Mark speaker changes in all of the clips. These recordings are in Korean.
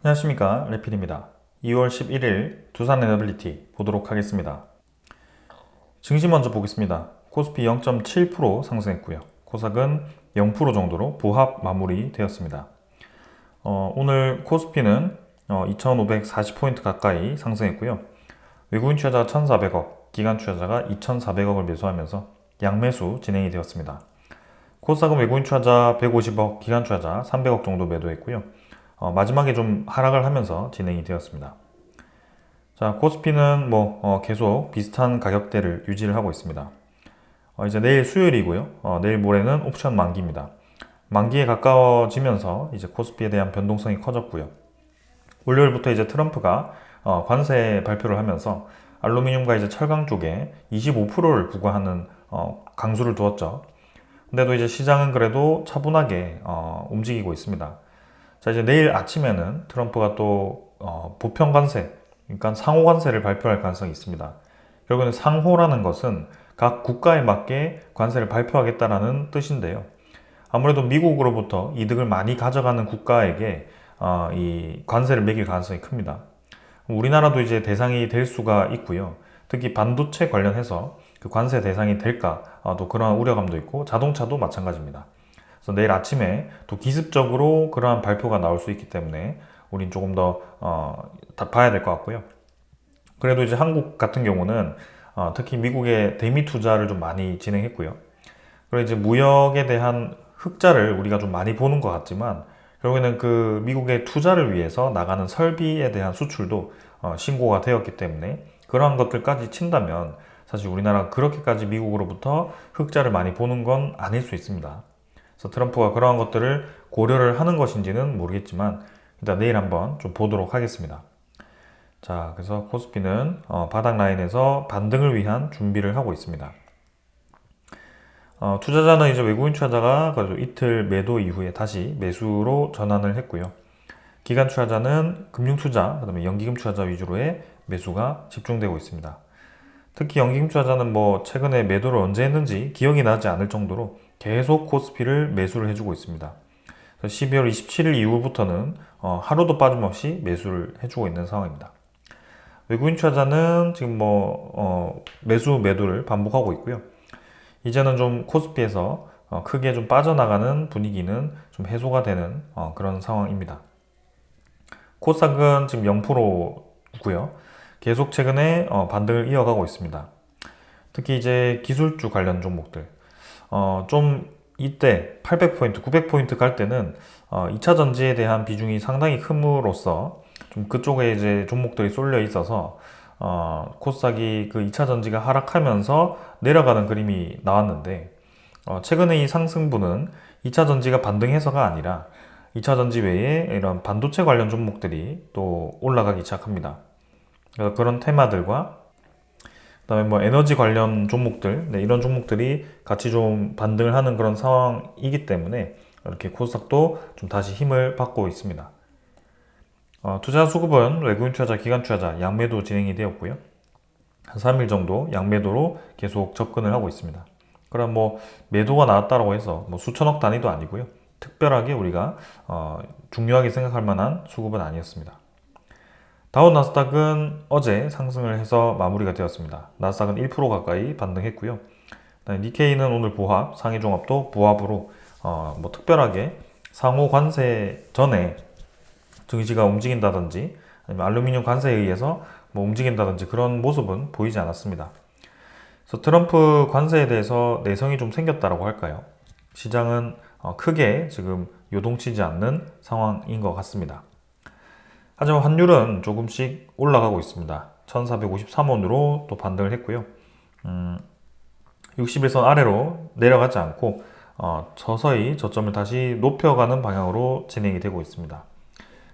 Speaker 1: 안녕하십니까, 레필입니다. 2월 11일 두산 에너빌리티 보도록 하겠습니다. 증시 먼저 보겠습니다. 코스피 0.7% 상승했고요. 코스닥은 0% 정도로 보합 마무리되었습니다. 오늘 코스피는 2,540포인트 가까이 상승했고요. 외국인 투자자 1,400억, 기관 투자자가 2,400억을 매수하면서 양매수 진행이 되었습니다. 코스닥은 외국인 투자자 150억, 기관 투자자 300억 정도 매도했고요. 마지막에 좀 하락을 하면서 진행이 되었습니다. 자, 코스피는 계속 비슷한 가격대를 유지를 하고 있습니다. 이제 내일 수요일이고요. 내일 모레는 옵션 만기입니다. 만기에 가까워지면서 이제 코스피에 대한 변동성이 커졌고요. 월요일부터 이제 트럼프가 관세 발표를 하면서 알루미늄과 이제 철강 쪽에 25%를 부과하는 강수를 두었죠. 근데도 이제 시장은 그래도 차분하게 움직이고 있습니다. 자, 이제 내일 아침에는 트럼프가 또 보편 관세, 그러니까 상호 관세를 발표할 가능성이 있습니다. 결국에는 상호라는 것은 각 국가에 맞게 관세를 발표하겠다라는 뜻인데요. 아무래도 미국으로부터 이득을 많이 가져가는 국가에게 이 관세를 매길 가능성이 큽니다. 우리나라도 이제 대상이 될 수가 있고요. 특히 반도체 관련해서 그 관세 대상이 될까 또 그러한 우려감도 있고 자동차도 마찬가지입니다. 그래서 내일 아침에 또 기습적으로 그러한 발표가 나올 수 있기 때문에 우린 조금 더 봐야 될 것 같고요. 그래도 이제 한국 같은 경우는 특히 미국의 대미 투자를 좀 많이 진행했고요. 그리고 이제 무역에 대한 흑자를 우리가 좀 많이 보는 것 같지만 결국에는 그 미국의 투자를 위해서 나가는 설비에 대한 수출도 신고가 되었기 때문에 그러한 것들까지 친다면 사실 우리나라가 그렇게까지 미국으로부터 흑자를 많이 보는 건 아닐 수 있습니다. 그래서 트럼프가 그러한 것들을 고려를 하는 것인지는 모르겠지만 일단 내일 한번 좀 보도록 하겠습니다. 자, 그래서 코스피는 바닥 라인에서 반등을 위한 준비를 하고 있습니다. 투자자는 이제 외국인 투자자가 그래도 이틀 매도 이후에 다시 매수로 전환을 했고요. 기관 투자자는 금융투자, 그다음에 연기금 투자자 위주로의 매수가 집중되고 있습니다. 특히 연기금 투자자는 최근에 매도를 언제 했는지 기억이 나지 않을 정도로 계속 코스피를 매수를 해주고 있습니다. 12월 27일 이후부터는 하루도 빠짐없이 매수를 해주고 있는 상황입니다. 외국인 투자자는 지금 매수 매도를 반복하고 있고요. 이제는 좀 코스피에서 크게 좀 빠져나가는 분위기는 좀 해소가 되는 그런 상황입니다. 코스닥은 지금 0%고요. 계속 최근에 반등을 이어가고 있습니다. 특히 이제 기술주 관련 종목들 좀 이때 800포인트, 900포인트 갈 때는 2차 전지에 대한 비중이 상당히 큼으로써 좀 그쪽에 이제 종목들이 쏠려 있어서 코스닥이 그 2차 전지가 하락하면서 내려가는 그림이 나왔는데 최근에 이 상승분은 2차 전지가 반등해서가 아니라 2차 전지 외에 이런 반도체 관련 종목들이 또 올라가기 시작합니다. 그런 테마들과 그다음에 에너지 관련 종목들, 네, 이런 종목들이 같이 좀 반등을 하는 그런 상황이기 때문에 이렇게 코스닥도 좀 다시 힘을 받고 있습니다. 투자 수급은 외국인 투자자, 기관 투자자 양매도 진행이 되었고요. 한 3일 정도 양매도로 계속 접근을 하고 있습니다. 그럼 매도가 나왔다고 해서 수천억 단위도 아니고요. 특별하게 우리가 중요하게 생각할 만한 수급은 아니었습니다. 다우 나스닥은 어제 상승을 해서 마무리가 되었습니다. 나스닥은 1% 가까이 반등했고요. 니케이는 오늘 보합, 상해종합도 보합으로 특별하게 상호 관세 전에 증시가 움직인다든지 아니면 알루미늄 관세에 의해서 움직인다든지 그런 모습은 보이지 않았습니다. 그래서 트럼프 관세에 대해서 내성이 좀 생겼다고 할까요? 시장은 크게 지금 요동치지 않는 상황인 것 같습니다. 하지만 환율은 조금씩 올라가고 있습니다. 1453원으로 또 반등을 했고요. 60일선 아래로 내려가지 않고 서서히 저점을 다시 높여가는 방향으로 진행이 되고 있습니다.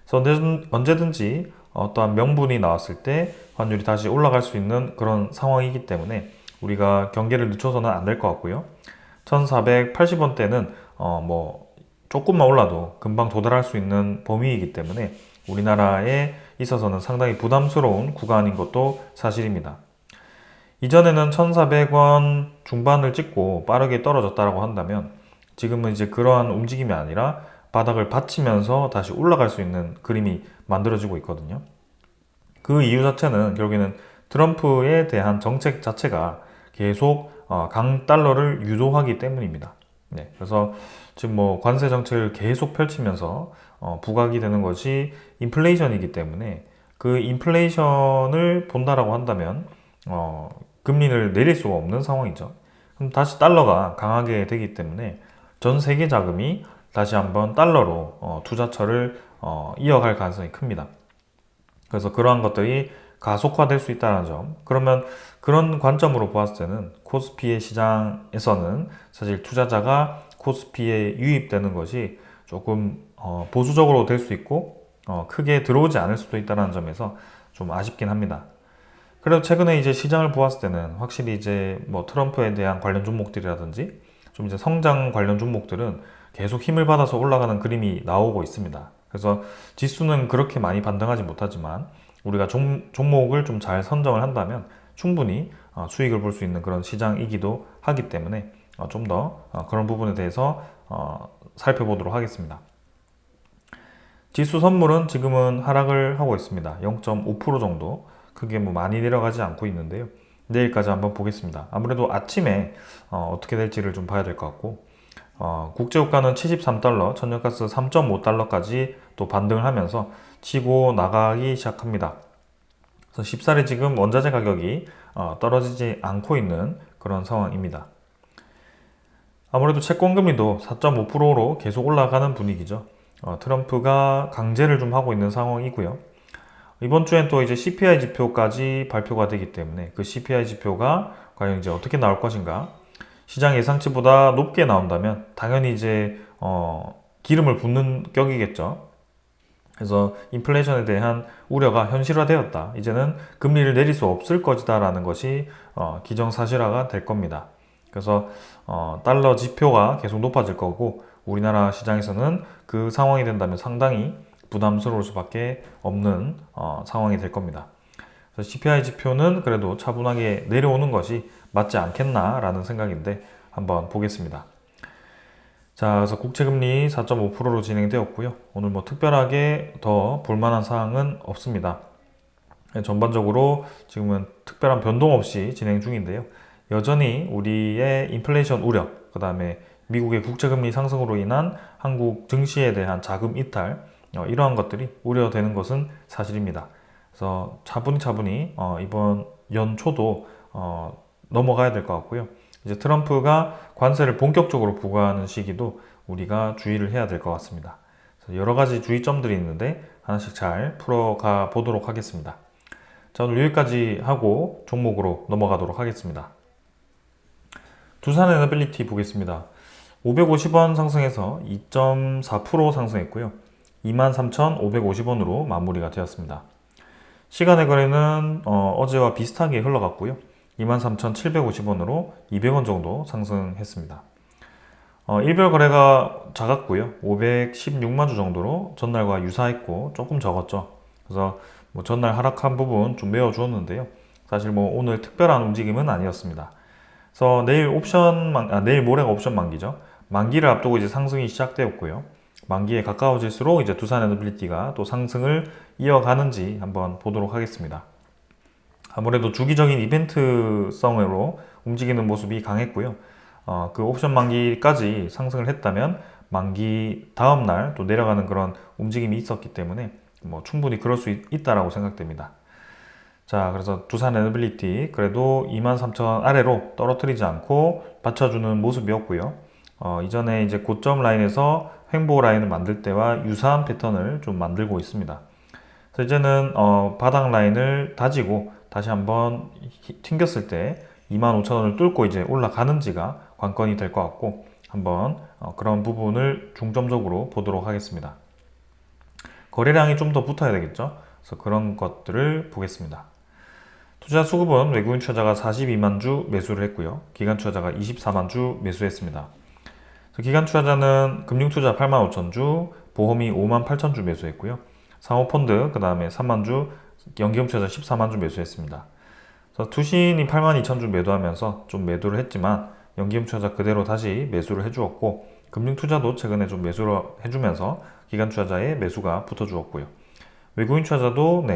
Speaker 1: 그래서 언제든지 어떠한 명분이 나왔을 때 환율이 다시 올라갈 수 있는 그런 상황이기 때문에 우리가 경계를 늦춰서는 안 될 것 같고요. 1480원대는 조금만 올라도 금방 도달할 수 있는 범위이기 때문에 우리나라에 있어서는 상당히 부담스러운 구간인 것도 사실입니다. 이전에는 1400원 중반을 찍고 빠르게 떨어졌다고 한다면 지금은 이제 그러한 움직임이 아니라 바닥을 받치면서 다시 올라갈 수 있는 그림이 만들어지고 있거든요. 그 이유 자체는 결국에는 트럼프에 대한 정책 자체가 계속 강달러를 유도하기 때문입니다. 네, 그래서 지금 뭐 관세 정책을 계속 펼치면서 부각이 되는 것이 인플레이션이기 때문에 그 인플레이션을 본다라고 한다면 금리를 내릴 수가 없는 상황이죠. 그럼 다시 달러가 강하게 되기 때문에 전 세계 자금이 다시 한번 달러로 투자처를 이어갈 가능성이 큽니다. 그래서 그러한 것들이 가속화될 수 있다는 점. 그러면 그런 관점으로 보았을 때는 코스피의 시장에서는 사실 투자자가 코스피에 유입되는 것이 조금 보수적으로 될 수 있고 크게 들어오지 않을 수도 있다는 점에서 좀 아쉽긴 합니다. 그래도 최근에 이제 시장을 보았을 때는 확실히 이제 뭐 트럼프에 대한 관련 종목들이라든지 좀 이제 성장 관련 종목들은 계속 힘을 받아서 올라가는 그림이 나오고 있습니다. 그래서 지수는 그렇게 많이 반등하지 못하지만 우리가 종목을 좀 잘 선정을 한다면 충분히 수익을 볼 수 있는 그런 시장이기도 하기 때문에 좀 더 그런 부분에 대해서 살펴보도록 하겠습니다. 지수 선물은 지금은 하락을 하고 있습니다. 0.5% 정도. 크게 뭐 많이 내려가지 않고 있는데요. 내일까지 한번 보겠습니다. 아무래도 아침에 어떻게 될지를 좀 봐야 될 것 같고 국제유가는 73달러, 천연가스 3.5달러까지 또 반등을 하면서 치고 나가기 시작합니다. 그래서 쉽사리 지금 원자재 가격이 떨어지지 않고 있는 그런 상황입니다. 아무래도 채권금리도 4.5%로 계속 올라가는 분위기죠. 트럼프가 강제를 좀 하고 있는 상황이고요. 이번 주엔 또 이제 CPI 지표까지 발표가 되기 때문에 그 CPI 지표가 과연 이제 어떻게 나올 것인가? 시장 예상치보다 높게 나온다면 당연히 이제 기름을 붓는 격이겠죠. 그래서 인플레이션에 대한 우려가 현실화되었다. 이제는 금리를 내릴 수 없을 것이다라는 것이 기정사실화가 될 겁니다. 그래서 달러 지표가 계속 높아질 거고 우리나라 시장에서는 그 상황이 된다면 상당히 부담스러울 수밖에 없는 상황이 될 겁니다. 그래서 CPI 지표는 그래도 차분하게 내려오는 것이 맞지 않겠나라는 생각인데 한번 보겠습니다. 자, 그래서 국채금리 4.5%로 진행되었고요. 오늘 뭐 특별하게 더 볼만한 사항은 없습니다. 전반적으로 지금은 특별한 변동 없이 진행 중인데요. 여전히 우리의 인플레이션 우려, 그 다음에 미국의 국채금리 상승으로 인한 한국 증시에 대한 자금 이탈, 이러한 것들이 우려되는 것은 사실입니다. 그래서 차분히 이번 연초도 넘어가야 될 것 같고요. 이제 트럼프가 관세를 본격적으로 부과하는 시기도 우리가 주의를 해야 될 것 같습니다. 여러 가지 주의점들이 있는데 하나씩 잘 풀어가 보도록 하겠습니다. 자, 오늘 여기까지 하고 종목으로 넘어가도록 하겠습니다. 두산에너빌리티 보겠습니다. 550원 상승해서 2.4% 상승했고요. 23,550원으로 마무리가 되었습니다. 시간의 거래는 어제와 비슷하게 흘러갔고요. 23,750원으로 200원 정도 상승했습니다. 일별 거래가 작았고요. 516만 주 정도로 전날과 유사했고 조금 적었죠. 그래서 뭐 전날 하락한 부분 좀 메워주었는데요. 사실 뭐 오늘 특별한 움직임은 아니었습니다. 그래서 내일 모레가 옵션 만기죠. 만기를 앞두고 이제 상승이 시작되었고요. 만기에 가까워질수록 이제 두산에너빌리티가 또 상승을 이어가는지 한번 보도록 하겠습니다. 아무래도 주기적인 이벤트성으로 움직이는 모습이 강했고요. 그 옵션 만기까지 상승을 했다면 만기 다음날 또 내려가는 그런 움직임이 있었기 때문에 뭐 충분히 그럴 수 있다라고 생각됩니다. 자, 그래서 두산에너빌리티 그래도 23,000원 아래로 떨어뜨리지 않고 받쳐주는 모습이었고요. 이전에 이제 고점 라인에서 횡보 라인을 만들 때와 유사한 패턴을 좀 만들고 있습니다. 그래서 이제는 바닥 라인을 다지고 다시 한번 튕겼을 때 25,000원을 뚫고 이제 올라가는지가 관건이 될 것 같고 한번 그런 부분을 중점적으로 보도록 하겠습니다. 거래량이 좀 더 붙어야 되겠죠. 그래서 그런 것들을 보겠습니다. 투자 수급은 외국인 투자자가 42만 주 매수를 했고요. 기관 투자자가 24만 주 매수했습니다. 기관 투자자는 금융투자 8만 5천 주, 보험이 5만 8천 주 매수했고요. 상호펀드 그 다음에 3만 주, 연기금 투자자 14만 주 매수했습니다. 그래서 투신이 8만 2천 주 매도하면서 좀 매도를 했지만 연기금 투자자 그대로 다시 매수를 해주었고 금융 투자도 최근에 좀 매수를 해주면서 기관 투자자의 매수가 붙어주었고요. 외국인 투자자도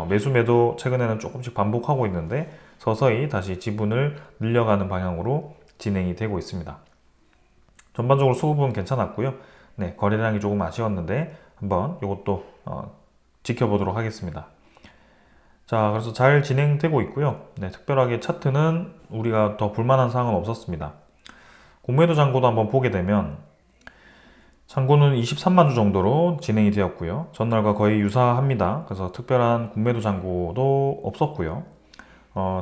Speaker 1: 매수 매도 최근에는 조금씩 반복하고 있는데 서서히 다시 지분을 늘려가는 방향으로 진행이 되고 있습니다. 전반적으로 수급은 괜찮았고요. 거래량이 조금 아쉬웠는데 한번 이것도 지켜보도록 하겠습니다. 자, 그래서 잘 진행되고 있고요. 특별하게 차트는 우리가 더 불만한 사항은 없었습니다. 공매도 잔고도 한번 보게 되면 잔고는 23만 주 정도로 진행이 되었고요. 전날과 거의 유사합니다. 그래서 특별한 공매도 잔고도 없었고요.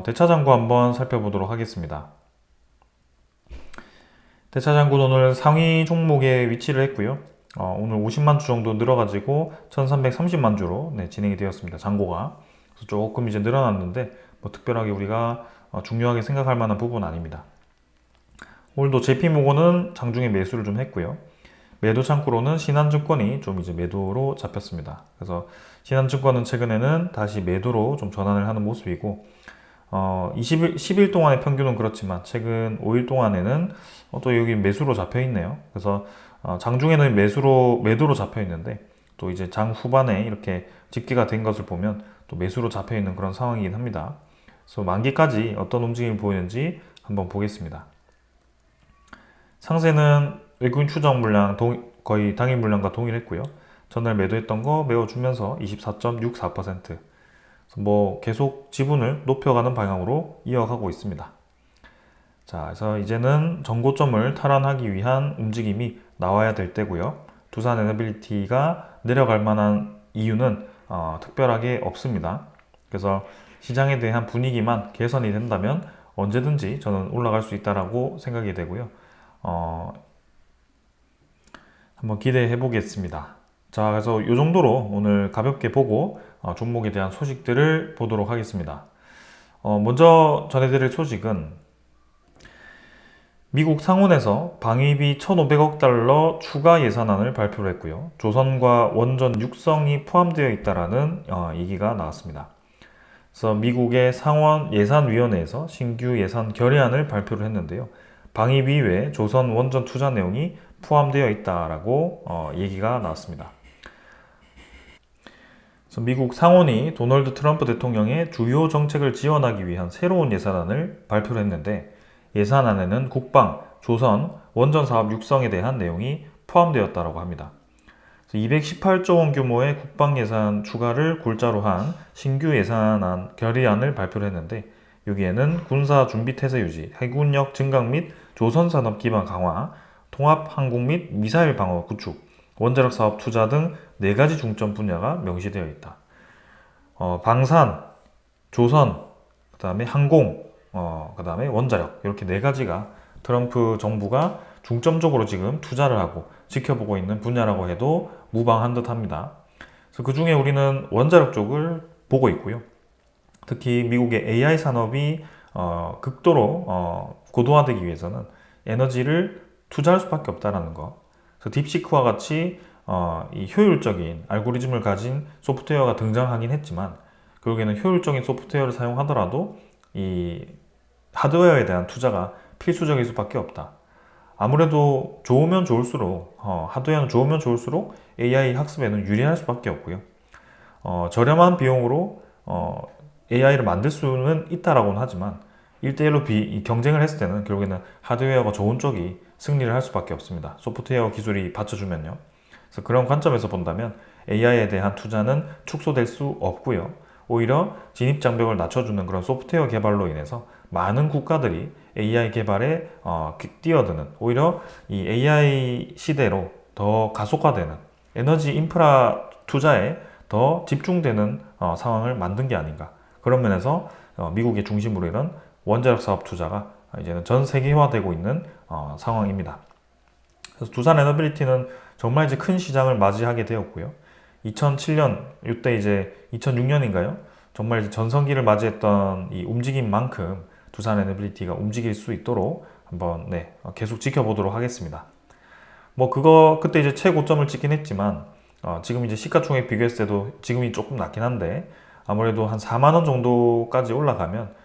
Speaker 1: 대차 잔고 한번 살펴보도록 하겠습니다. 대차 잔고는 오늘 상위 종목에 위치를 했고요. 오늘 50만 주 정도 늘어가지고 1330만 주로 진행이 되었습니다. 잔고가. 그래서 조금 이제 늘어났는데 뭐 특별하게 우리가 중요하게 생각할 만한 부분은 아닙니다. 오늘도 JP모건은 장중에 매수를 좀 했고요. 매도 창구로는 신한증권이 좀 이제 매도로 잡혔습니다. 그래서 신한증권은 최근에는 다시 매도로 좀 전환을 하는 모습이고 10일 동안의 평균은 그렇지만 최근 5일 동안에는 또 여기 매수로 잡혀 있네요. 그래서 장중에는 매도로 잡혀 있는데 또 이제 장 후반에 이렇게 집계가 된 것을 보면 또 매수로 잡혀 있는 그런 상황이긴 합니다. 그래서 만기까지 어떤 움직임을 보이는지 한번 보겠습니다. 상세는 외국인 추적 물량 거의 당일 물량과 동일했고요. 전날 매도했던 거 메워주면서 24.64%. 뭐 계속 지분을 높여가는 방향으로 이어가고 있습니다. 자, 그래서 이제는 전고점을 탈환하기 위한 움직임이 나와야 될 때고요. 두산 에너빌리티가 내려갈 만한 이유는 특별하게 없습니다. 그래서 시장에 대한 분위기만 개선이 된다면 언제든지 저는 올라갈 수 있다라고 생각이 되고요. 한번 기대해 보겠습니다. 자, 그래서 이 정도로 오늘 가볍게 보고 종목에 대한 소식들을 보도록 하겠습니다. 먼저 전해드릴 소식은 미국 상원에서 방위비 1,500억 달러 추가 예산안을 발표를 했고요. 조선과 원전 육성이 포함되어 있다라는 얘기가 나왔습니다. 그래서 미국의 상원 예산위원회에서 신규 예산 결의안을 발표를 했는데요. 방위비 외 조선 원전 투자 내용이 포함되어 있다라고 얘기가 나왔습니다. 그래서 미국 상원이 도널드 트럼프 대통령의 주요 정책을 지원하기 위한 새로운 예산안을 발표를 했는데 예산안에는 국방, 조선, 원전 사업 육성에 대한 내용이 포함되었다고 합니다. 218조 원 규모의 국방 예산 추가를 골자로 한 신규 예산안 결의안을 발표를 했는데 여기에는 군사 준비 태세 유지, 해군력 증강 및 조선 산업 기반 강화, 통합 항공 및 미사일 방어 구축, 원자력 사업 투자 등 4가지 중점 분야가 명시되어 있다. 방산, 조선, 그 다음에 항공, 그 다음에 원자력 이렇게 4가지가 트럼프 정부가 중점적으로 지금 투자를 하고 지켜보고 있는 분야라고 해도 무방한 듯 합니다. 그래서 그 중에 우리는 원자력 쪽을 보고 있고요. 특히 미국의 AI 산업이 극도로 고도화되기 위해서는 에너지를 투자할 수밖에 없다는 거. 그래서 딥시크와 같이 이 효율적인 알고리즘을 가진 소프트웨어가 등장하긴 했지만 결국에는 효율적인 소프트웨어를 사용하더라도 이 하드웨어에 대한 투자가 필수적일 수밖에 없다. 아무래도 좋으면 좋을수록 하드웨어는 좋으면 좋을수록 AI 학습에는 유리할 수밖에 없고요. 저렴한 비용으로 AI를 만들 수는 있다라고는 하지만 1대1로 경쟁을 했을 때는 결국에는 하드웨어가 좋은 쪽이 승리를 할 수밖에 없습니다. 소프트웨어 기술이 받쳐주면요. 그래서 그런 관점에서 본다면 AI에 대한 투자는 축소될 수 없고요. 오히려 진입장벽을 낮춰주는 그런 소프트웨어 개발로 인해서 많은 국가들이 AI 개발에 뛰어드는 오히려 이 AI 시대로 더 가속화되는 에너지 인프라 투자에 더 집중되는 상황을 만든 게 아닌가. 그런 면에서 미국의 중심으로 이런 원자력 사업 투자가 이제는 전 세계화되고 있는 상황입니다. 그래서 두산 에너빌리티는 정말 이제 큰 시장을 맞이하게 되었고요. 2007년 이때 이제 2006년인가요? 정말 이제 전성기를 맞이했던 이 움직임만큼 두산 에너빌리티가 움직일 수 있도록 한번 계속 지켜보도록 하겠습니다. 뭐 그때 이제 최고점을 찍긴 했지만 지금 이제 시가총액 비교했을 때도 지금이 조금 낮긴 한데 아무래도 한 4만 원 정도까지 올라가면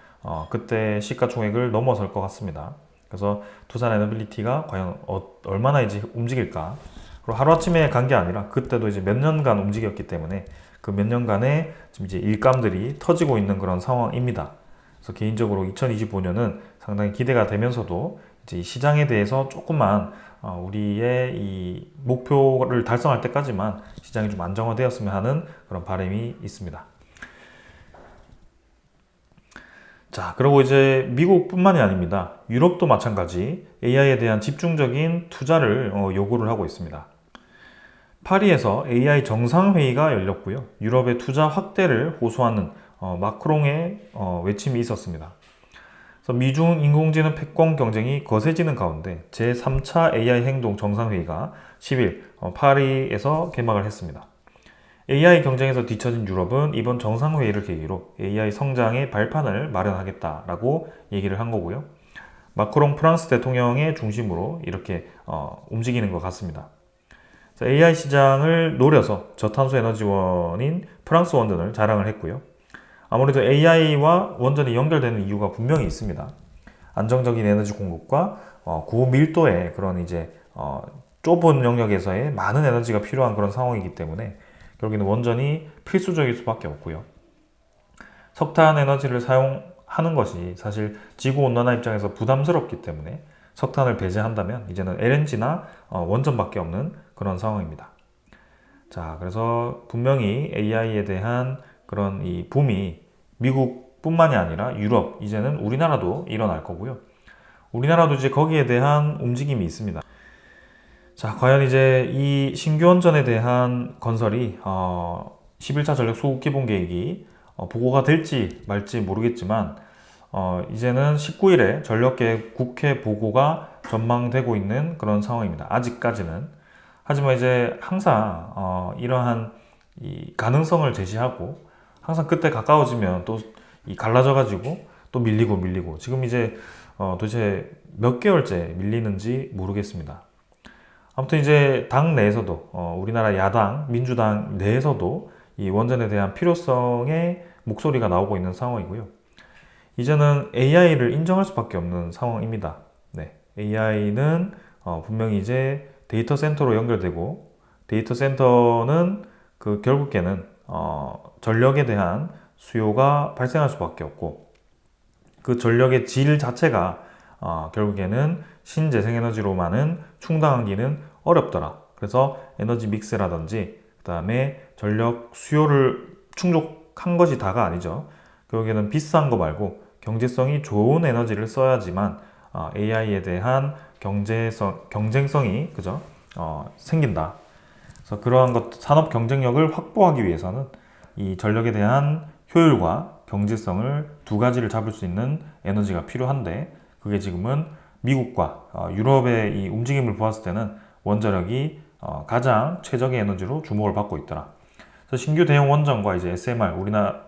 Speaker 1: 그때 시가총액을 넘어설 것 같습니다. 그래서 두산 에너빌리티가 과연 얼마나 이제 움직일까? 그리고 하루아침에 간 게 아니라 그때도 이제 몇 년간 움직였기 때문에 그 몇 년간의 지금 이제 일감들이 터지고 있는 그런 상황입니다. 그래서 개인적으로 2025년은 상당히 기대가 되면서도 이제 이 시장에 대해서 조금만 우리의 이 목표를 달성할 때까지만 시장이 좀 안정화되었으면 하는 그런 바람이 있습니다. 자, 그리고 이제 미국뿐만이 아닙니다. 유럽도 마찬가지 AI에 대한 집중적인 투자를 요구를 하고 있습니다. 파리에서 AI 정상회의가 열렸고요. 유럽의 투자 확대를 호소하는 마크롱의 외침이 있었습니다. 그래서 미중 인공지능 패권 경쟁이 거세지는 가운데 제3차 AI 행동 정상회의가 10일 파리에서 개막을 했습니다. AI 경쟁에서 뒤처진 유럽은 이번 정상회의를 계기로 AI 성장의 발판을 마련하겠다라고 얘기를 한 거고요. 마크롱 프랑스 대통령의 중심으로 이렇게 움직이는 것 같습니다. AI 시장을 노려서 저탄소 에너지원인 프랑스 원전을 자랑을 했고요. 아무래도 AI와 원전이 연결되는 이유가 분명히 있습니다. 안정적인 에너지 공급과 고밀도의 그런 이제 좁은 영역에서의 많은 에너지가 필요한 그런 상황이기 때문에 결국에는 원전이 필수적일 수밖에 없고요. 석탄 에너지를 사용하는 것이 사실 지구 온난화 입장에서 부담스럽기 때문에 석탄을 배제한다면 이제는 LNG나 원전밖에 없는 그런 상황입니다. 자, 그래서 분명히 AI에 대한 그런 이 붐이 미국뿐만이 아니라 유럽, 이제는 우리나라도 일어날 거고요. 우리나라도 이제 거기에 대한 움직임이 있습니다. 자, 과연 이제 이 신규 원전에 대한 건설이 11차 전력 소국 기본 계획이 보고가 될지 말지 모르겠지만 이제는 19일에 전력계획 국회 보고가 전망되고 있는 그런 상황입니다. 아직까지는. 하지만 이제 항상 이러한 이 가능성을 제시하고 항상 그때 가까워지면 또 이 갈라져 가지고 또 밀리고 지금 이제 도대체 몇 개월째 밀리는지 모르겠습니다. 아무튼 이제 당 내에서도 우리나라 야당 민주당 내에서도 이 원전에 대한 필요성의 목소리가 나오고 있는 상황이고요. 이제는 AI를 인정할 수밖에 없는 상황입니다. 네, AI는 분명히 이제 데이터 센터로 연결되고 데이터 센터는 그 결국에는 전력에 대한 수요가 발생할 수밖에 없고 그 전력의 질 자체가 결국에는 신재생에너지로만은 충당하기는 어렵더라. 그래서 에너지 믹스라든지 그 다음에 전력 수요를 충족한 것이 다가 아니죠. 결국에는 비싼 거 말고 경제성이 좋은 에너지를 써야지만 AI에 대한 경쟁성이 그죠? 생긴다. 그래서 그러한 산업 경쟁력을 확보하기 위해서는 이 전력에 대한 효율과 경제성을 두 가지를 잡을 수 있는 에너지가 필요한데 그게 지금은 미국과 유럽의 이 움직임을 보았을 때는 원자력이 가장 최적의 에너지로 주목을 받고 있더라. 그래서 신규 대형 원전과 이제 SMR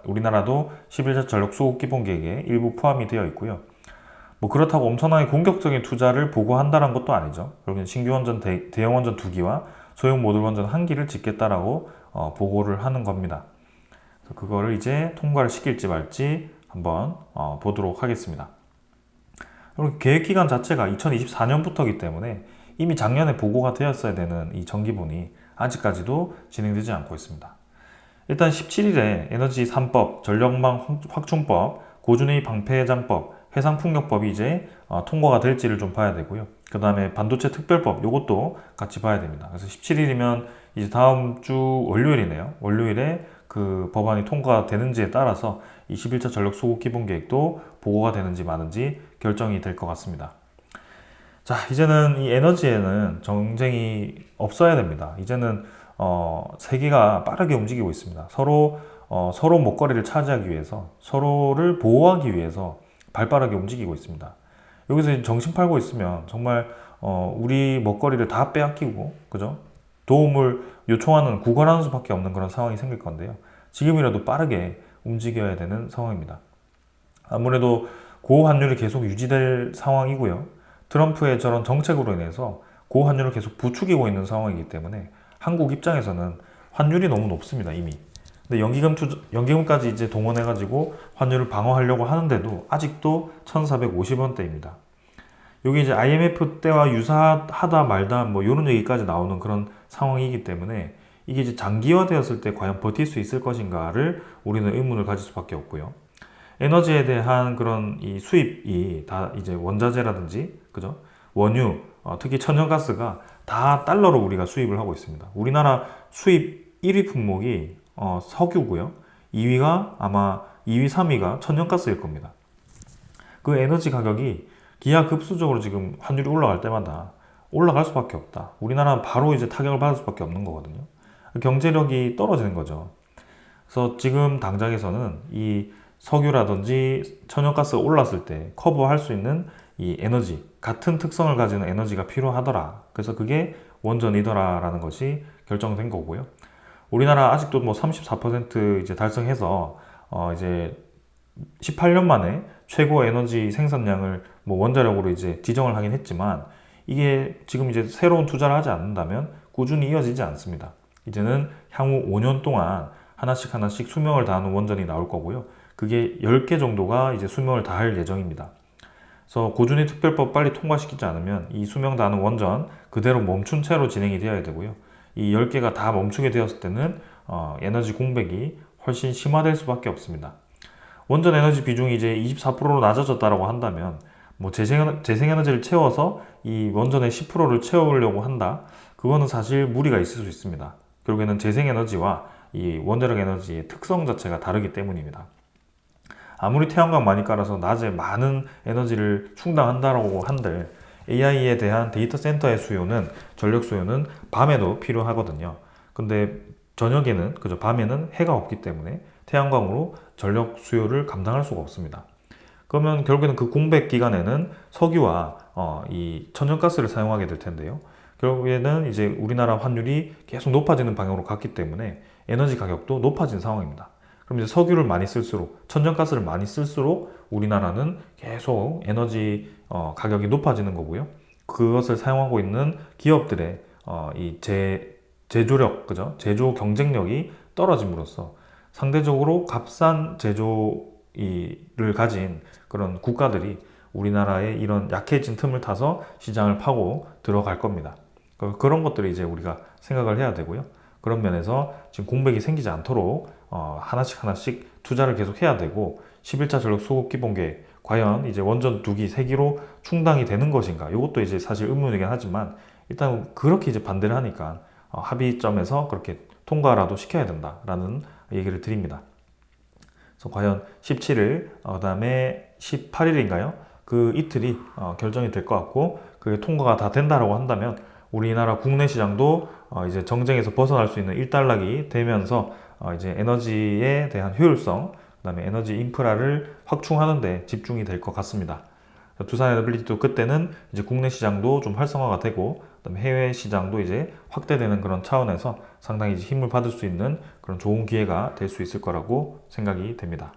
Speaker 1: 우리나라도 11차 전력 수급 기본 계획에 일부 포함이 되어 있고요. 뭐 그렇다고 엄청나게 공격적인 투자를 보고한다는 것도 아니죠. 결국엔 신규 원전 대형 원전 2기와 소형 모듈 원전 1기를 짓겠다라고 보고를 하는 겁니다. 그래서 그거를 이제 통과를 시킬지 말지 한번 보도록 하겠습니다. 그리고 계획 기간 자체가 2024년부터이기 때문에 이미 작년에 보고가 되었어야 되는 이 정기분이 아직까지도 진행되지 않고 있습니다. 일단 17일에 에너지 3법, 전력망 확충법, 고준위 방패장법, 해상풍력법이 이제 통과가 될지를 좀 봐야 되고요. 그 다음에 반도체 특별법 요것도 같이 봐야 됩니다. 그래서 17일이면 이제 다음 주 월요일이네요. 월요일에 그 법안이 통과되는지에 따라서 21차 전력 소국 기본 계획도 보고가 되는지 마는지 결정이 될 것 같습니다. 자, 이제는 이 에너지에는 정쟁이 없어야 됩니다. 이제는 세계가 빠르게 움직이고 있습니다. 서로 먹거리를 차지하기 위해서 서로를 보호하기 위해서 발빠르게 움직이고 있습니다. 여기서 정신 팔고 있으면 정말 우리 먹거리를 다 빼앗기고 그죠? 도움을 요청하는 구걸하는 수밖에 없는 그런 상황이 생길 건데요. 지금이라도 빠르게 움직여야 되는 상황입니다. 아무래도 고환율이 계속 유지될 상황이고요. 트럼프의 저런 정책으로 인해서 고환율을 계속 부추기고 있는 상황이기 때문에 한국 입장에서는 환율이 너무 높습니다, 이미. 근데 연기금까지 이제 동원해가지고 환율을 방어하려고 하는데도 아직도 1,450원대입니다. 여기 이제 IMF 때와 유사하다 말다 뭐 이런 얘기까지 나오는 그런 상황이기 때문에 이게 이제 장기화되었을 때 과연 버틸 수 있을 것인가를 우리는 의문을 가질 수밖에 없고요. 에너지에 대한 그런 이 수입이 다 이제 원자재라든지 그죠? 원유, 특히 천연가스가 다 달러로 우리가 수입을 하고 있습니다. 우리나라 수입 1위 품목이 석유고요. 2위가 아마 2위, 3위가 천연가스일 겁니다. 그 에너지 가격이 기하급수적으로 지금 환율이 올라갈 때마다 올라갈 수밖에 없다. 우리나라는 바로 이제 타격을 받을 수밖에 없는 거거든요. 경제력이 떨어지는 거죠. 그래서 지금 당장에서는 이 석유라든지 천연가스가 올랐을 때 커버할 수 있는 이 에너지, 같은 특성을 가지는 에너지가 필요하더라. 그래서 그게 원전이더라라는 것이 결정된 거고요. 우리나라 아직도 뭐 34% 이제 달성해서 이제 18년 만에 최고 에너지 생산량을 뭐 원자력으로 이제 지정을 하긴 했지만 이게 지금 이제 새로운 투자를 하지 않는다면 꾸준히 이어지지 않습니다. 이제는 향후 5년 동안 하나씩 하나씩 수명을 다하는 원전이 나올 거고요. 그게 10개 정도가 이제 수명을 다할 예정입니다. 그래서 고준위 특별법 빨리 통과시키지 않으면 이 수명 다하는 원전 그대로 멈춘 채로 진행이 되어야 되고요. 이 10개가 다 멈추게 되었을 때는 에너지 공백이 훨씬 심화될 수밖에 없습니다. 원전 에너지 비중이 이제 24%로 낮아졌다고 한다면 뭐 재생에너지를 채워서 이 원전의 10%를 채우려고 한다. 그거는 사실 무리가 있을 수 있습니다. 결국에는 재생에너지와 이 원자력 에너지의 특성 자체가 다르기 때문입니다. 아무리 태양광 많이 깔아서 낮에 많은 에너지를 충당한다고 한들 AI에 대한 데이터 센터의 수요는 전력 수요는 밤에도 필요하거든요. 근데 저녁에는 그죠 밤에는 해가 없기 때문에 태양광으로 전력 수요를 감당할 수가 없습니다. 그러면 결국에는 그 공백 기간에는 석유와 이 천연가스를 사용하게 될 텐데요. 결국에는 이제 우리나라 환율이 계속 높아지는 방향으로 갔기 때문에 에너지 가격도 높아진 상황입니다. 그럼 이제 석유를 많이 쓸수록 천연가스를 많이 쓸수록 우리나라는 계속 에너지 가격이 높아지는 거고요. 그것을 사용하고 있는 기업들의 이 제조력, 그죠? 제조 경쟁력이 떨어짐으로써 상대적으로 값싼 제조를 가진 그런 국가들이 우리나라의 이런 약해진 틈을 타서 시장을 파고 들어갈 겁니다. 그런 것들을 이제 우리가 생각을 해야 되고요. 그런 면에서 지금 공백이 생기지 않도록 하나씩 하나씩 투자를 계속 해야 되고 11차 전력 수급 기본계획 과연 이제 원전 2기, 3기로 충당이 되는 것인가? 이것도 이제 사실 의문이긴 하지만 일단 그렇게 이제 반대를 하니까 합의점에서 그렇게 통과라도 시켜야 된다라는 얘기를 드립니다. 그래서 과연 17일, 그다음에 18일인가요? 그 이틀이 결정이 될 것 같고 그게 통과가 다 된다라고 한다면 우리나라 국내 시장도 이제 정쟁에서 벗어날 수 있는 일단락이 되면서 이제 에너지에 대한 효율성, 그다음에 에너지 인프라를 확충하는 데 집중이 될 것 같습니다. 두산 에너빌리티도 그때는 이제 국내 시장도 좀 활성화가 되고 그다음에 해외 시장도 이제 확대되는 그런 차원에서 상당히 이제 힘을 받을 수 있는 그런 좋은 기회가 될 수 있을 거라고 생각이 됩니다.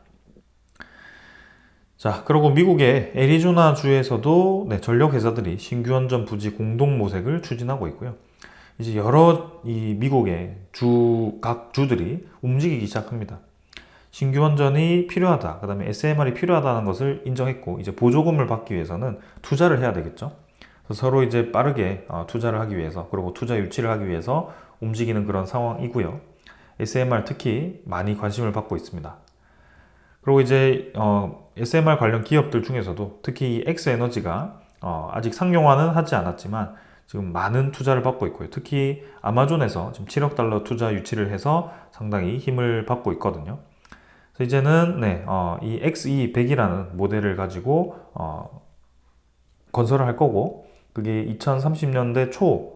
Speaker 1: 자, 그리고 미국의 애리조나 주에서도 전력 회사들이 신규 원전 부지 공동 모색을 추진하고 있고요. 이제 여러 이 미국의 각 주들이 움직이기 시작합니다. 신규 원전이 필요하다, 그 다음에 SMR이 필요하다는 것을 인정했고 이제 보조금을 받기 위해서는 투자를 해야 되겠죠. 그래서 서로 이제 빠르게 투자를 하기 위해서 그리고 투자 유치를 하기 위해서 움직이는 그런 상황이고요. SMR 특히 많이 관심을 받고 있습니다. 그리고 이제 SMR 관련 기업들 중에서도 특히 이 엑스에너지가 아직 상용화는 하지 않았지만 지금 많은 투자를 받고 있고요. 특히 아마존에서 지금 7억 달러 투자 유치를 해서 상당히 힘을 받고 있거든요. 그래서 이제는 이 XE100이라는 모델을 가지고 건설을 할 거고 그게 2030년대 초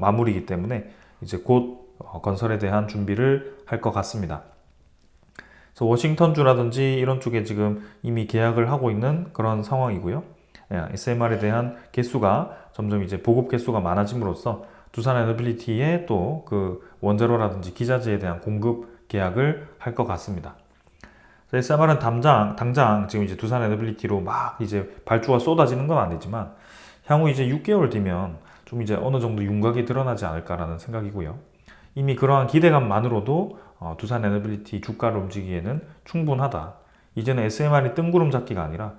Speaker 1: 마무리이기 때문에 이제 곧 건설에 대한 준비를 할 것 같습니다. 그래서 워싱턴주라든지 이런 쪽에 지금 이미 계약을 하고 있는 그런 상황이고요. SMR에 대한 개수가 점점 이제 보급 개수가 많아짐으로써 두산 에너빌리티에 또 그 원자로라든지 기자재에 대한 공급 계약을 할 것 같습니다. SMR은 당장 지금 이제 두산 에너빌리티로 막 이제 발주가 쏟아지는 건 아니지만 향후 이제 6개월 뒤면 좀 이제 어느 정도 윤곽이 드러나지 않을까라는 생각이고요. 이미 그러한 기대감만으로도 두산 에너빌리티 주가를 움직이기에는 충분하다. 이제는 SMR이 뜬구름 잡기가 아니라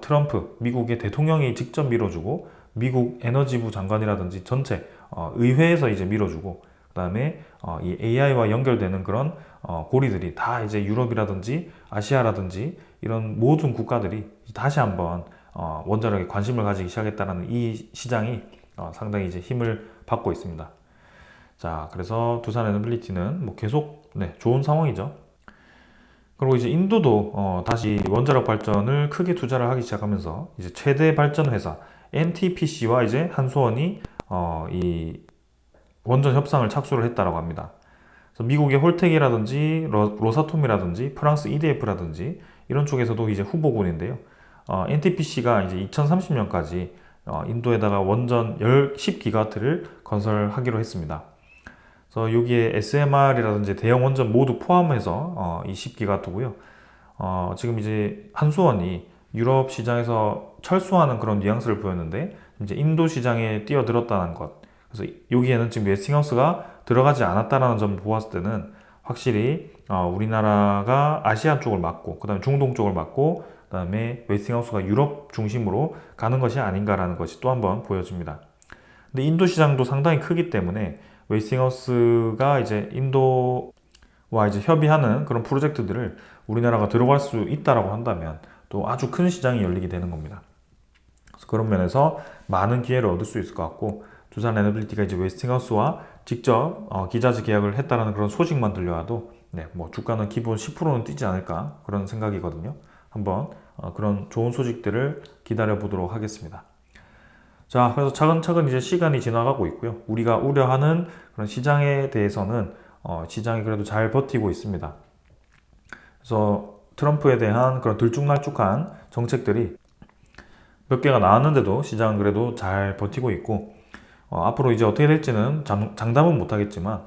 Speaker 1: 트럼프 미국의 대통령이 직접 밀어주고 미국 에너지부 장관이라든지 전체 의회에서 이제 밀어주고 그다음에 이 AI와 연결되는 그런 고리들이 다 이제 유럽이라든지 아시아라든지 이런 모든 국가들이 다시 한번 원자력에 관심을 가지기 시작했다는 이 시장이 상당히 이제 힘을 받고 있습니다. 자, 그래서 두산 에너빌리티는 뭐 계속 좋은 상황이죠. 그리고 이제 인도도 다시 원자력 발전을 크게 투자를 하기 시작하면서 이제 최대 발전 회사 NTPC와 이제 한수원이 이 원전 협상을 착수를 했다라고 합니다. 그래서 미국의 홀텍이라든지 로사톰이라든지 프랑스 EDF라든지 이런 쪽에서도 이제 후보군인데요. NTPC가 이제 2030년까지 인도에다가 원전 10기가와트를 건설하기로 했습니다. 그래서 여기에 SMR이라든지 대형 원전 모두 포함해서 이 10기가와트고요. 지금 이제 한수원이 유럽 시장에서 철수하는 그런 뉘앙스를 보였는데 이제 인도 시장에 뛰어들었다는 것. 그래서 여기에는 지금 웨스팅하우스가 들어가지 않았다라는 점을 보았을 때는 확실히 우리나라가 아시아 쪽을 맡고 그다음에 중동 쪽을 맡고 그다음에 웨스팅하우스가 유럽 중심으로 가는 것이 아닌가라는 것이 또 한번 보여집니다. 근데 인도 시장도 상당히 크기 때문에 웨스팅하우스가 이제 인도와 이제 협의하는 그런 프로젝트들을 우리나라가 들어갈 수 있다라고 한다면 또 아주 큰 시장이 열리게 되는 겁니다. 그래서 그런 면에서 많은 기회를 얻을 수 있을 것 같고 두산 에너빌리티가 이제 웨스팅하우스와 직접 기자재 계약을 했다라는 그런 소식만 들려와도 뭐 주가는 기본 10%는 뛰지 않을까 그런 생각이거든요. 한번 그런 좋은 소식들을 기다려 보도록 하겠습니다. 자, 그래서 차근차근 이제 시간이 지나가고 있고요. 우리가 우려하는 그런 시장에 대해서는 시장이 그래도 잘 버티고 있습니다. 그래서 트럼프에 대한 그런 들쭉날쭉한 정책들이 몇 개가 나왔는데도 시장은 그래도 잘 버티고 있고 앞으로 이제 어떻게 될지는 장담은 못하겠지만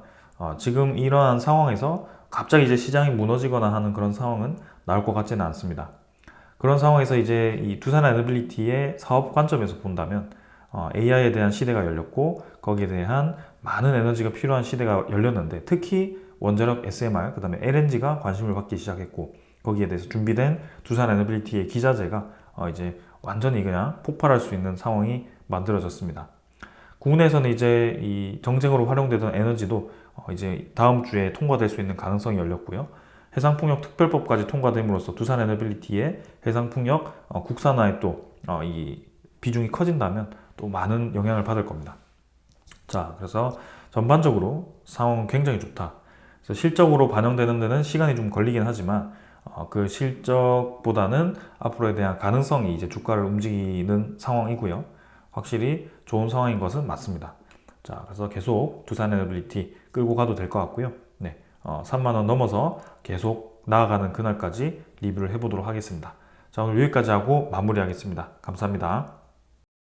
Speaker 1: 지금 이러한 상황에서 갑자기 이제 시장이 무너지거나 하는 그런 상황은 나올 것 같지는 않습니다. 그런 상황에서 이제 이 두산 에너빌리티의 사업 관점에서 본다면 AI에 대한 시대가 열렸고 거기에 대한 많은 에너지가 필요한 시대가 열렸는데 특히 원자력 SMR 그다음에 LNG가 관심을 받기 시작했고 거기에 대해서 준비된 두산 에너빌리티의 기자재가 이제 완전히 그냥 폭발할 수 있는 상황이 만들어졌습니다. 국내에서는 이제 이 정쟁으로 활용되던 에너지도 이제 다음 주에 통과될 수 있는 가능성이 열렸고요. 해상풍력 특별법까지 통과됨으로써 두산 에너빌리티의 해상풍력 국산화에 또 이 비중이 커진다면 또 많은 영향을 받을 겁니다. 자, 그래서 전반적으로 상황은 굉장히 좋다. 그래서 실적으로 반영되는 데는 시간이 좀 걸리긴 하지만 그 실적보다는 앞으로에 대한 가능성이 이제 주가를 움직이는 상황이고요. 확실히 좋은 상황인 것은 맞습니다. 자, 그래서 계속 두산 에너빌리티 끌고 가도 될 것 같고요. 3만 원 넘어서 계속 나아가는 그날까지 리뷰를 해보도록 하겠습니다. 자, 오늘 여기까지 하고 마무리하겠습니다. 감사합니다.